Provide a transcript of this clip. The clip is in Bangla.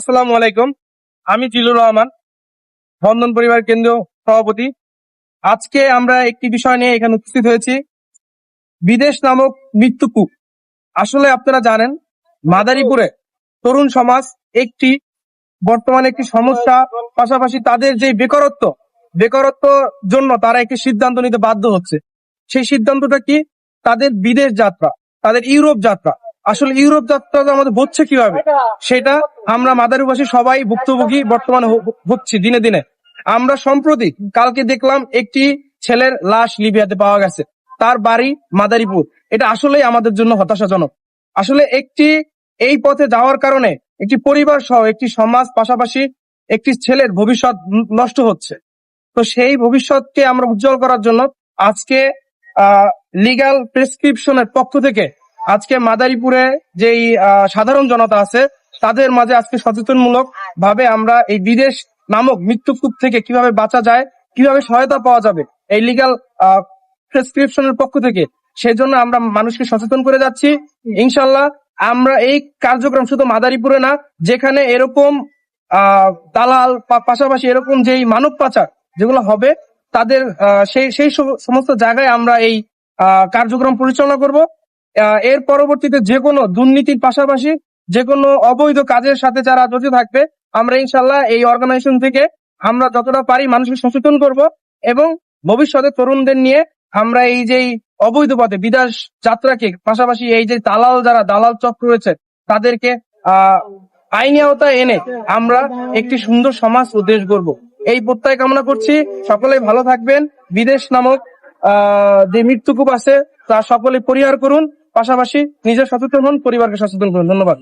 আসসালামু আলাইকুম। আমি জিলুর রহমান, বন্ধন পরিবার কেন্দ্রীয় সভাপতি। আজকে আমরা একটি বিষয় নিয়ে এখানে উপস্থিত হয়েছি, বিদেশ নামক মৃত্যুকূপ। আসলে আপনারা জানেন, মাদারীপুরে তরুণ সমাজ একটি বর্তমানে একটি সমস্যা, পাশাপাশি তাদের যে বেকারত্ব জন্য তারা একটি সিদ্ধান্ত নিতে বাধ্য হচ্ছে। সেই সিদ্ধান্তটা কি? তাদের বিদেশ যাত্রা, তাদের ইউরোপ যাত্রা। আসলে ইউরোপ যাত্রাটা আমাদের হচ্ছে কিভাবে, সেটা আমরা মাদারীপুরবাসী সবাই ভুক্তভোগী বর্তমানে হচ্ছি দিনে দিনে। আমরা সম্প্রতি কালকে দেখলাম একটি ছেলের লাশ লিবিয়াতে পাওয়া গেছে, তার বাড়ি মাদারীপুর। এটা আসলেই আমাদের জন্য হতাশাজনক। আসলে এই পথে যাওয়ার কারণে একটি পরিবার সহ একটি সমাজ, পাশাপাশি একটি ছেলের ভবিষ্যৎ নষ্ট হচ্ছে। তো সেই ভবিষ্যৎকে আমরা উজ্জ্বল করার জন্য আজকে লিগ্যাল প্রেসক্রিপশনের পক্ষ থেকে আজকে মাদারীপুরে যেই সাধারণ জনতা আছে তাদের মাঝে আজকে সচেতনমূলক ভাবে আমরা এই বিদেশ নামক মৃত্যুকূপ থেকে কিভাবে বাঁচা যায়, কিভাবে সহায়তা পাওয়া যাবে এই লিগ্যাল প্রেসক্রিপশনের পক্ষ থেকে, সেই জন্য আমরা মানুষকে সচেতন করে যাচ্ছি। ইনশাল্লাহ আমরা এই কার্যক্রম শুধু মাদারীপুরে না, যেখানে এরকম দালাল পাশাপাশি এরকম যেই মানব পাচার যেগুলো হবে, তাদের সেই সমস্ত জায়গায় আমরা এই কার্যক্রম পরিচালনা করব। এর পরবর্তীতে যে কোনো দুর্নীতির পাশাপাশি যে কোনো অবৈধ কাজের সাথে যারা জড়িত থাকবে, আমরা ইনশাল্লাহ এই অর্গানাইজেশন থেকে আমরা যতটা পারি মানুষকে সচেতন করব, এবং ভবিষ্যতে তরুণদের নিয়ে আমরা এই যে অবৈধ পথে বিদেশ যাত্রাকে, পাশাপাশি এই যে দালাল চক্র রয়েছে তাদেরকে আইনি আওতায় এনে আমরা একটি সুন্দর সমাজ ও দেশ গড়ব, এই প্রত্যয় কামনা করছি। সকলেই ভালো থাকবেন। বিদেশ নামক যে মৃত্যুকূপ আছে তা সকলে পরিহার করুন, পাশাপাশি নিজের সচেতন হন, পরিবারকে সচেতন করুন। ধন্যবাদ।